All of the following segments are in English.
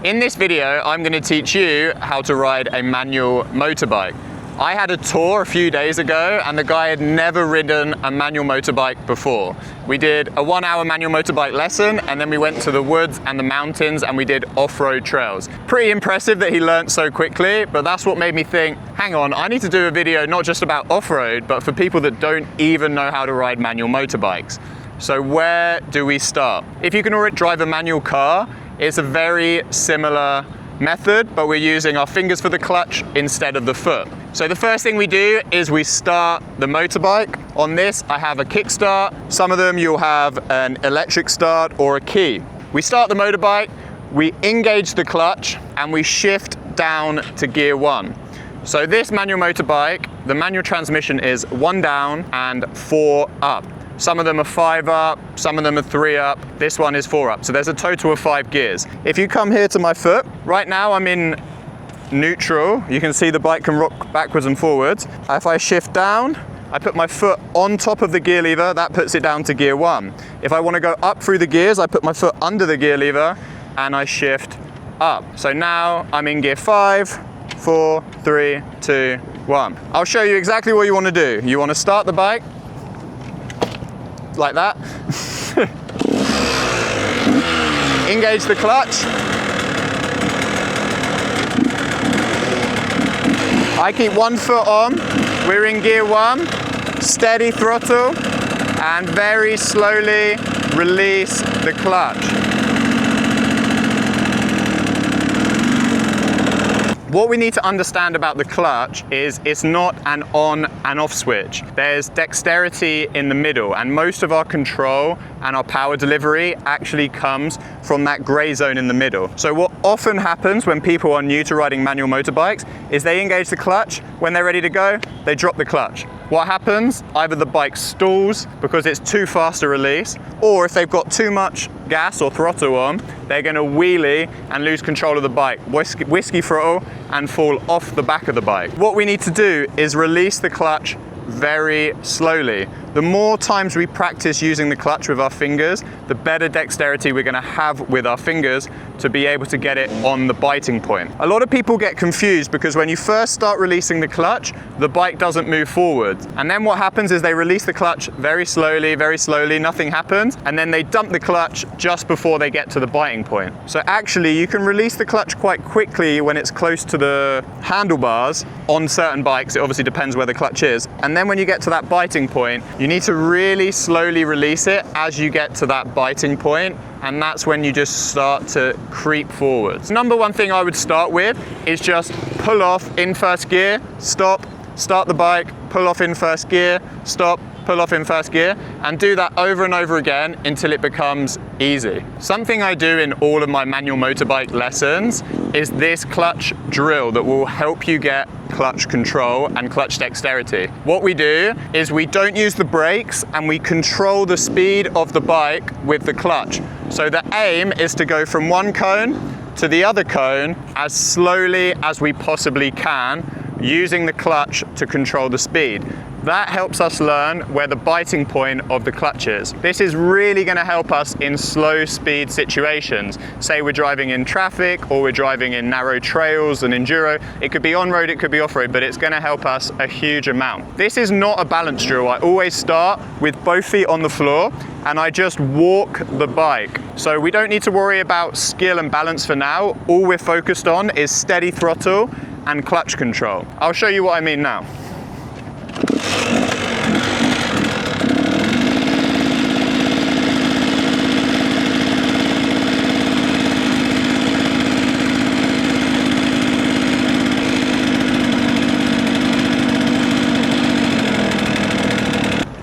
In this video, I'm going to teach you how to ride a manual motorbike. I had a tour a few days ago and the guy had never ridden a manual motorbike before. We did a 1 hour manual motorbike lesson and then we went to the woods and the mountains and we did off-road trails. Pretty impressive that he learnt so quickly, but that's what made me think, hang on, I need to do a video not just about off-road, but for people that don't even know how to ride manual motorbikes. So where do we start? If you can already drive a manual car, it's a very similar method, but we're using our fingers for the clutch instead of the foot. So the first thing we do is we start the motorbike. On this, I have a kickstart. Some of them you'll have an electric start or a key. We start the motorbike, we engage the clutch, and we shift down to gear 1. So this manual motorbike, the manual transmission is 1 down and 4 up. Some of them are 5 up, some of them are 3 up. This one is 4 up. So there's a total of 5 gears. If you come here to my foot, right now I'm in neutral. You can see the bike can rock backwards and forwards. If I shift down, I put my foot on top of the gear lever, that puts it down to gear 1. If I want to go up through the gears, I put my foot under the gear lever and I shift up. So now I'm in gear 5, 4, 3, 2, 1. I'll show you exactly what you want to do. You want to start the bike like that. Engage the clutch. I keep 1 foot on. We're in gear 1. Steady throttle and very slowly release the clutch. What we need to understand about the clutch is it's not an on and off switch. There's dexterity in the middle, and most of our control and our power delivery actually comes from that gray zone in the middle. So what often happens when people are new to riding manual motorbikes is they engage the clutch. When they're ready to go, they drop the clutch. What happens? Either the bike stalls because it's too fast to release, or if they've got too much gas or throttle on, they're going to wheelie and lose control of the bike, whiskey throttle, and fall off the back of the bike. What we need to do is release the clutch very slowly. The more times we practice using the clutch with our fingers, the better dexterity we're going to have with our fingers to be able to get it on the biting point. A lot of people get confused because when you first start releasing the clutch, the bike doesn't move forward. And then what happens is they release the clutch very slowly, nothing happens, and then they dump the clutch just before they get to the biting point. So actually you can release the clutch quite quickly when it's close to the handlebars on certain bikes. It obviously depends where the clutch is. And then when you get to that biting point, you need to really slowly release it as you get to that biting point, and that's when you just start to creep forwards. Number one thing I would start with is just pull off in first gear, stop, start the bike, pull off in first gear, stop, pull off in first gear, and do that over and over again until it becomes easy. Something I do in all of my manual motorbike lessons is this clutch drill that will help you get clutch control and clutch dexterity. What we do is we don't use the brakes and we control the speed of the bike with the clutch. So the aim is to go from one cone to the other cone as slowly as we possibly can, using the clutch to control the speed. That helps us learn where the biting point of the clutch is. This is really going to help us in slow speed situations. Say we're driving in traffic or we're driving in narrow trails and enduro. It could be on-road, it could be off-road, but it's going to help us a huge amount. This is not a balance drill. I always start with both feet on the floor and I just walk the bike. So we don't need to worry about skill and balance for now. All we're focused on is steady throttle and clutch control. I'll show you what I mean now.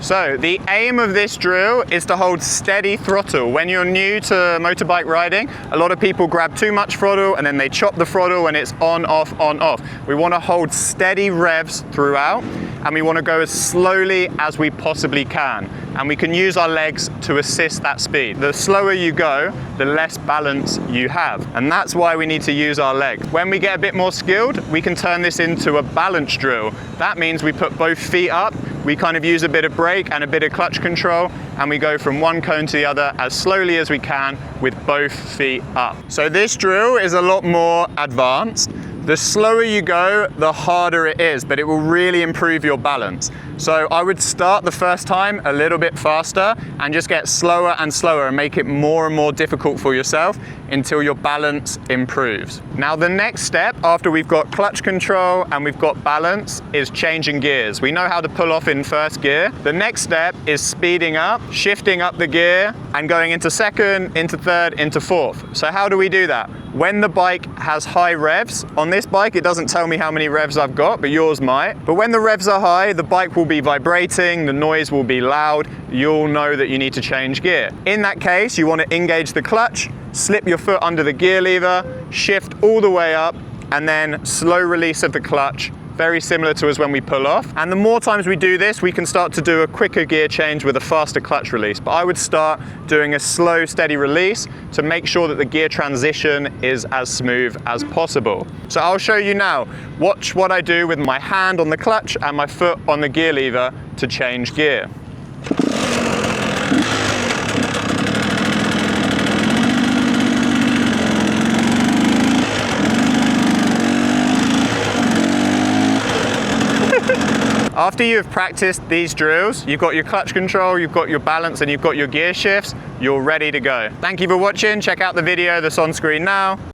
So the aim of this drill is to hold steady throttle. When you're new to motorbike riding, a lot of people grab too much throttle and then they chop the throttle and it's on, off, on, off. We want to hold steady revs throughout and we want to go as slowly as we possibly can. And we can use our legs to assist that speed. The slower you go, the less balance you have. And that's why we need to use our legs. When we get a bit more skilled, we can turn this into a balance drill. That means we put both feet up we kind of use a bit of brake and a bit of clutch control, and we go from one cone to the other as slowly as we can with both feet up. So this drill is a lot more advanced. The slower you go, the harder it is, but it will really improve your balance. So I would start the first time a little bit faster and just get slower and slower and make it more and more difficult for yourself until your balance improves. Now the next step after we've got clutch control and we've got balance is changing gears. We know how to pull off in first gear. The next step is speeding up, shifting up the gear and going into second, into third, into fourth. So how do we do that? When the bike has high revs, on this bike it doesn't tell me how many revs I've got, but yours might. But when the revs are high, the bike will be vibrating, the noise will be loud, you'll know that you need to change gear. In that case, you want to engage the clutch, slip your foot under the gear lever, shift all the way up, and then slow release of the clutch, very similar to as when we pull off. And the more times we do this, we can start to do a quicker gear change with a faster clutch release. But I would start doing a slow, steady release to make sure that the gear transition is as smooth as possible. So I'll show you now. Watch what I do with my hand on the clutch and my foot on the gear lever to change gear. After you have practiced these drills, you've got your clutch control, you've got your balance, and you've got your gear shifts, you're ready to go. Thank you for watching. Check out the video that's on screen now.